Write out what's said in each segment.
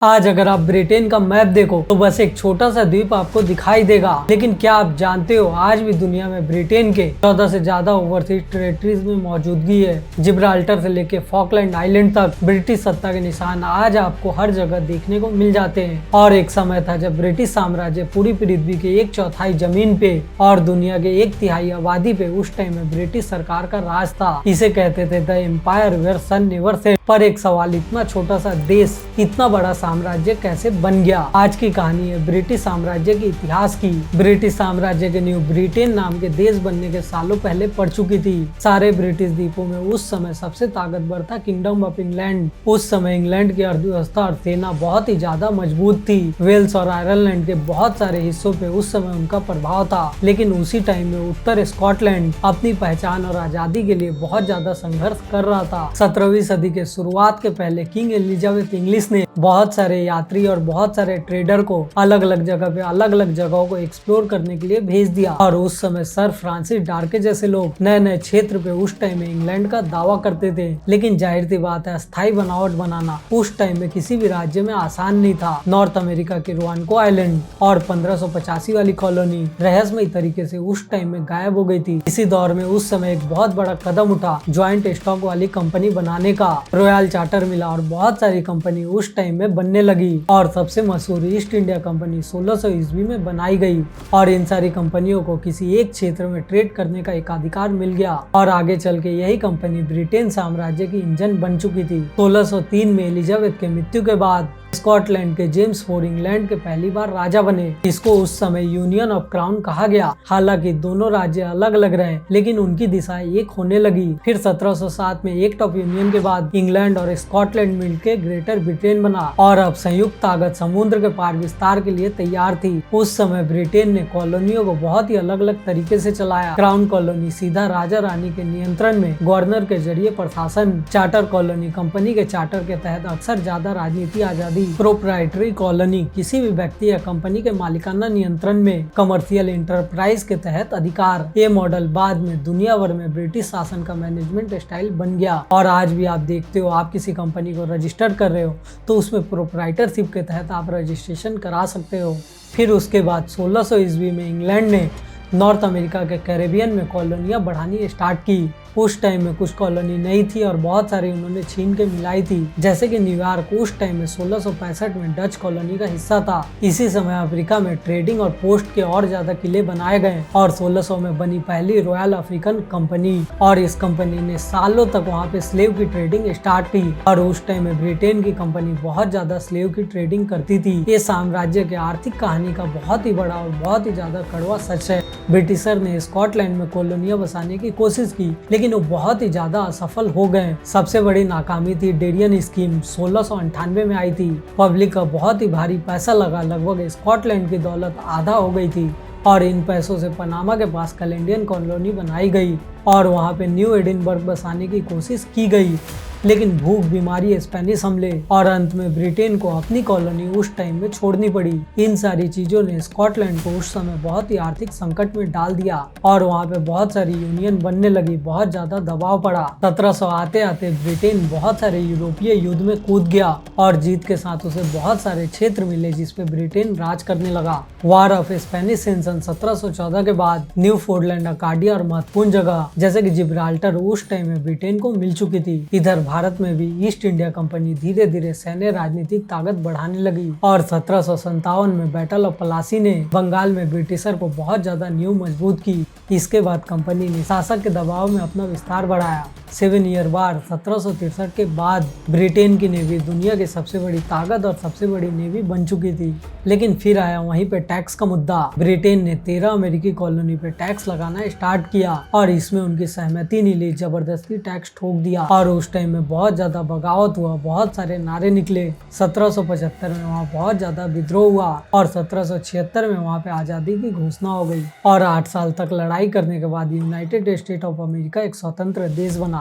आज अगर आप ब्रिटेन का मैप देखो तो बस एक छोटा सा द्वीप आपको दिखाई देगा। लेकिन क्या आप जानते हो आज भी दुनिया में ब्रिटेन के 14 से ज्यादा ओवरसीज टेरिटरीज में मौजूदगी है। जिब्राल्टर से लेके फॉकलैंड आइलैंड तक ब्रिटिश सत्ता के निशान आज आपको हर जगह देखने को मिल जाते हैं। और एक समय था जब ब्रिटिश साम्राज्य पूरी पृथ्वी के 1/4 जमीन पे और दुनिया के 1/3 आबादी पे उस टाइम में ब्रिटिश सरकार का राज था। इसे कहते थे the empire where sun never set. पर एक सवाल, इतना छोटा सा देश इतना बड़ा साम्राज्य कैसे बन गया? आज की कहानी है ब्रिटिश साम्राज्य के इतिहास की। ब्रिटिश साम्राज्य के न्यू ब्रिटेन नाम के देश बनने के सालों पहले पड़ चुकी थी। सारे ब्रिटिश द्वीपों में उस समय सबसे ताकतवर था किंगडम ऑफ इंग्लैंड। उस समय इंग्लैंड की अर्थव्यवस्था और सेना बहुत ही ज्यादा मजबूत थी। वेल्स और आयरलैंड के बहुत सारे हिस्सों पे उस समय उनका प्रभाव था। लेकिन उसी टाइम में उत्तर स्कॉटलैंड अपनी पहचान और आजादी के लिए बहुत ज्यादा संघर्ष कर रहा था। 17वीं सदी के शुरुआत के पहले किंग एलिजाबेथ इंग्लिश ने बहुत सारे यात्री और बहुत सारे ट्रेडर को अलग अलग जगह पे अलग अलग जगहों को एक्सप्लोर करने के लिए भेज दिया। और उस समय सर फ्रांसिस डार्के जैसे लोग नए नए क्षेत्र पे उस टाइम में इंग्लैंड का दावा करते थे। लेकिन जाहिर सी बात है, स्थायी बनावट बनाना उस टाइम में किसी भी राज्य में आसान नहीं था। नॉर्थ अमेरिका के रुआनको आइलैंड और 1585 वाली कॉलोनी रहस्यमयी तरीके से उस टाइम में गायब हो गई थी। इसी दौर में उस समय एक बहुत बड़ा कदम उठा ज्वाइंट स्टॉक वाली कंपनी बनाने का। रॉयल चार्टर मिला और बहुत सारी कंपनी उस टाइम में बनने लगी। और सबसे मशहूर ईस्ट इंडिया कंपनी 1600 ईस्वी में बनाई गई। और इन सारी कंपनियों को किसी एक क्षेत्र में ट्रेड करने का एक अधिकार मिल गया। और आगे चल के यही कंपनी ब्रिटेन साम्राज्य की इंजन बन चुकी थी। 1603 में एलिजाबेथ के मृत्यु के बाद स्कॉटलैंड के जेम्स IV इंग्लैंड के पहली बार राजा बने। इसको उस समय यूनियन ऑफ क्राउन कहा गया। हालांकि दोनों राज्य अलग अलग रहे लेकिन उनकी दिशाएं एक होने लगी। फिर 1707 में एक्ट ऑफ यूनियन के बाद इंग्लैंड और स्कॉटलैंड मिलकर ग्रेटर ब्रिटेन बना और अब संयुक्त ताकत समुद्र के पार विस्तार के लिए तैयार थी। उस समय ब्रिटेन ने कॉलोनियों को बहुत ही अलग अलग तरीके से चलाया। क्राउन कॉलोनी सीधा राजा रानी के नियंत्रण में गवर्नर के जरिए प्रशासन। चार्टर कॉलोनी कंपनी के चार्टर के तहत अक्सर ज्यादा राजनीति आजादी। प्रोप्राइटरी कॉलोनी किसी भी व्यक्ति या कंपनी के मालिकाना नियंत्रण में। कमर्शियल इंटरप्राइज के तहत अधिकार। ये मॉडल बाद में दुनिया भर में ब्रिटिश शासन का मैनेजमेंट स्टाइल बन गया। और आज भी आप देखते हो, आप किसी कंपनी को रजिस्टर कर रहे हो तो उसमें प्रोप्राइटरशिप के तहत आप रजिस्ट्रेशन करा सकते हो। फिर उसके बाद 1600 ईस्वी में इंग्लैंड ने नॉर्थ अमेरिका के कैरेबियन में कॉलोनियां बढ़ानी स्टार्ट की। उस टाइम में कुछ कॉलोनी नहीं थी और बहुत सारी उन्होंने छीन के मिलाई थी। जैसे कि न्यूयॉर्क उस टाइम में 1665 में डच कॉलोनी का हिस्सा था। इसी समय अफ्रीका में ट्रेडिंग और पोस्ट के और ज्यादा किले बनाए गए और 1600 में बनी पहली रॉयल अफ्रीकन कंपनी। और इस कंपनी ने सालों तक वहाँ पे स्लेव की ट्रेडिंग स्टार्ट की। और उस टाइम में ब्रिटेन की कंपनी बहुत ज्यादा स्लेव की ट्रेडिंग करती थी। ये साम्राज्य के आर्थिक कहानी का बहुत ही बड़ा और बहुत ही ज्यादा कड़वा सच है। ब्रिटिशर ने स्कॉटलैंड में कॉलोनियां बसाने की कोशिश की लेकिन वो बहुत ही ज्यादा असफल हो गए। सबसे बड़ी नाकामी थी डेरियन स्कीम 1698 में आई थी। पब्लिक का बहुत ही भारी पैसा लगा, लगभग स्कॉटलैंड की दौलत आधा हो गई थी। और इन पैसों से पनामा के पास कैलेंडियन कॉलोनी बनाई गई और वहाँ पे न्यू एडिनबर्ग बसाने की कोशिश की गई। लेकिन भूख, बीमारी, स्पेनिश हमले और अंत में ब्रिटेन को अपनी कॉलोनी उस टाइम में छोड़नी पड़ी। इन सारी चीजों ने स्कॉटलैंड को उस समय बहुत ही आर्थिक संकट में डाल दिया और वहाँ पे बहुत सारी यूनियन बनने लगी, बहुत ज्यादा दबाव पड़ा। 1700 आते आते ब्रिटेन बहुत सारे यूरोपीय युद्ध में कूद गया और जीत के साथ उसे बहुत सारे क्षेत्र मिले जिसपे ब्रिटेन राज करने लगा। वार ऑफ स्पेनिश सेंसन 1714 के बाद न्यू फोर्टलैंड, अकाडिया और महत्वपूर्ण जगह जैसे कि जिब्राल्टर उस टाइम में ब्रिटेन को मिल चुकी थी। इधर भारत में भी ईस्ट इंडिया कंपनी धीरे धीरे सैन्य राजनीतिक ताकत बढ़ाने लगी और 1757 में बैटल ऑफ प्लासी ने बंगाल में ब्रिटिशर को बहुत ज्यादा नींव मजबूत की। इसके बाद कंपनी ने शासक के दबाव में अपना विस्तार बढ़ाया। 7 ईयर वार 1763 के बाद ब्रिटेन की नेवी दुनिया की सबसे बड़ी ताकत और सबसे बड़ी नेवी बन चुकी थी। लेकिन फिर आया वहीं पे टैक्स का मुद्दा। ब्रिटेन ने 13 अमेरिकी कॉलोनी पे टैक्स लगाना स्टार्ट किया और इसमें उनकी सहमति नहीं ली, जबरदस्ती टैक्स ठोक दिया और उस टाइम में बहुत ज्यादा बगावत हुआ, बहुत सारे नारे निकले। 1775 में वहाँ बहुत ज्यादा विद्रोह हुआ और 1776 में वहाँ पे आजादी की घोषणा हो गई। और 8 साल तक लड़ाई करने के बाद यूनाइटेड स्टेट ऑफ अमेरिका एक स्वतंत्र देश बना।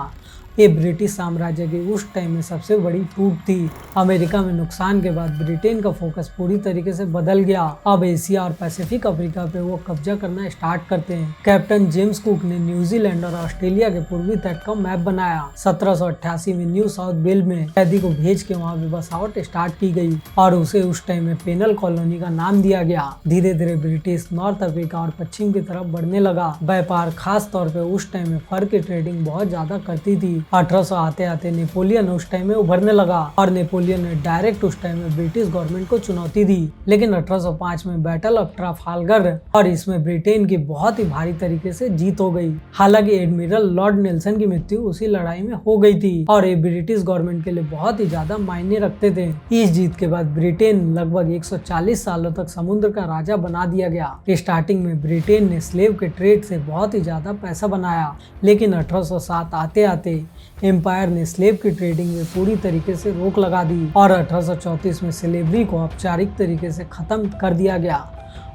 ये ब्रिटिश साम्राज्य की उस टाइम में सबसे बड़ी टूट थी। अमेरिका में नुकसान के बाद ब्रिटेन का फोकस पूरी तरीके से बदल गया। अब एशिया और पैसिफिक अफ्रीका पे वो कब्जा करना स्टार्ट करते हैं। कैप्टन जेम्स कुक ने न्यूजीलैंड और ऑस्ट्रेलिया के पूर्वी तट का मैप बनाया। 1788 में न्यू साउथ वेल में कैदी को भेज के वहाँ पे बसावट स्टार्ट की गई और उसे उस टाइम में पेनल कॉलोनी का नाम दिया गया। धीरे धीरे ब्रिटिश नॉर्थ अफ्रीका और पश्चिम की तरफ बढ़ने लगा। व्यापार खास तौर पे उस टाइम में फर की ट्रेडिंग बहुत ज्यादा करती थी। 1800 आते आते नेपोलियन उस टाइम में उभरने लगा और नेपोलियन ने डायरेक्ट उस टाइम में ब्रिटिश गवर्नमेंट को चुनौती दी। लेकिन 1805 में बैटल ऑफ ट्राफालगर और इसमें ब्रिटेन की बहुत ही भारी तरीके से जीत हो गई। हालांकि एडमिरल लॉर्ड नेल्सन की मृत्यु उसी लड़ाई में हो गई थी और ये ब्रिटिश गवर्नमेंट के लिए बहुत ही ज्यादा मायने रखते थे। इस जीत के बाद ब्रिटेन लगभग 140 सालों तक समुद्र का राजा बना दिया गया। स्टार्टिंग में ब्रिटेन ने स्लेव के ट्रेड से बहुत ही ज्यादा पैसा बनाया, लेकिन 1807 आते आते एम्पायर ने स्लेव की ट्रेडिंग में पूरी तरीके से रोक लगा दी और 1834 में स्लेवरी को औपचारिक तरीके से खत्म कर दिया गया।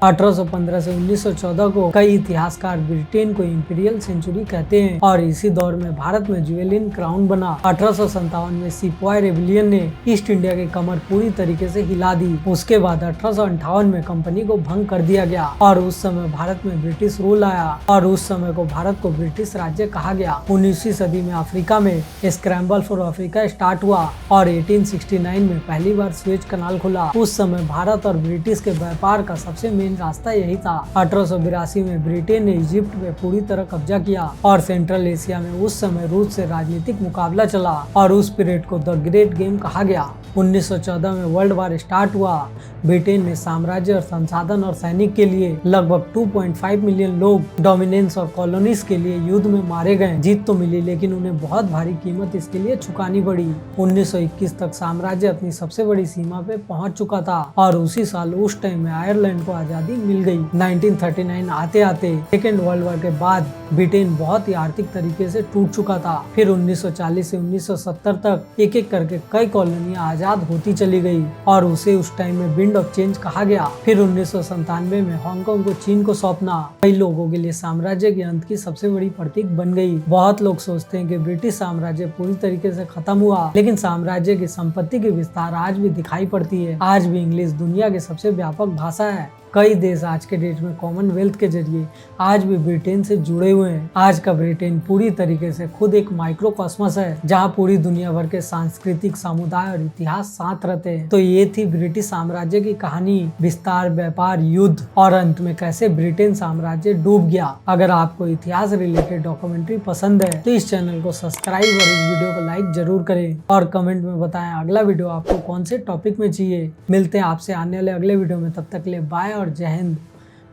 1815 से 1914 को कई इतिहासकार ब्रिटेन को इंपीरियल सेंचुरी कहते हैं और इसी दौर में भारत में ज्वेलिन क्राउन बना। 1857 में सिपॉय रेबिलियन ने ईस्ट इंडिया की कमर पूरी तरीके से हिला दी। उसके बाद 1858 में कंपनी को भंग कर दिया गया और उस समय भारत में ब्रिटिश रूल आया और उस समय को भारत को ब्रिटिश राज्य कहा गया। 19वीं सदी में अफ्रीका में स्क्रैम्बल फॉर अफ्रीका स्टार्ट हुआ और 1869 में पहली बार स्वेज कनाल खुला। उस समय भारत और ब्रिटिश के व्यापार का सबसे मेन रास्ता यही था। 1882 में ब्रिटेन ने इजिप्ट पे पूरी तरह कब्जा किया और सेंट्रल एशिया में उस समय रूस से राजनीतिक मुकाबला चला और उस पीरियड को द ग्रेट गेम कहा गया। 1914 में वर्ल्ड वार स्टार्ट हुआ। ब्रिटेन ने साम्राज्य और संसाधन और सैनिक के लिए लगभग 2.5 मिलियन लोग डोमिनेंस और कॉलोनीज के लिए युद्ध में मारे गए। जीत तो मिली, लेकिन उन्हें बहुत भारी कीमत इसके लिए चुकानी पड़ी। 1921 तक साम्राज्य अपनी सबसे बड़ी सीमा पे पहुंच चुका था और उसी साल उस टाइम में आयरलैंड को आजादी मिल गई। 1939 आते आते सेकेंड वर्ल्ड वॉर के बाद ब्रिटेन बहुत ही आर्थिक तरीके से टूट चुका था। फिर 1940 से 1970 तक एक एक करके कई कॉलोनियां आजाद होती चली गई और उसे उस टाइम में विंड ऑफ चेंज कहा गया। फिर 1997 में हांगकांग को चीन को सौंपना कई लोगों के लिए साम्राज्य के अंत की सबसे बड़ी प्रतीक बन गई। बहुत लोग सोचते हैं कि ब्रिटिश साम्राज्य पूरी तरीके से खत्म हुआ, लेकिन साम्राज्य की संपत्ति की विस्तार आज भी दिखाई पड़ती है। आज भी इंग्लिश दुनिया की सबसे व्यापक भाषा है। कई देश आज के डेट में कॉमनवेल्थ के जरिए आज भी ब्रिटेन से जुड़े हुए हैं। आज का ब्रिटेन पूरी तरीके से खुद एक माइक्रोकॉस्मस है, जहां पूरी दुनिया भर के सांस्कृतिक समुदाय और इतिहास साथ रहते हैं। तो ये थी ब्रिटिश साम्राज्य की कहानी, विस्तार, व्यापार, युद्ध और अंत में कैसे ब्रिटेन साम्राज्य डूब गया। अगर आपको इतिहास रिलेटेड डॉक्यूमेंट्री पसंद है तो इस चैनल को सब्सक्राइब और इस वीडियो को लाइक जरूर करें और कमेंट में बताएं अगला वीडियो आपको कौन से टॉपिक में चाहिए। मिलते हैं आपसे आने वाले अगले वीडियो में, तब तक के लिए बाय और जय हिंद।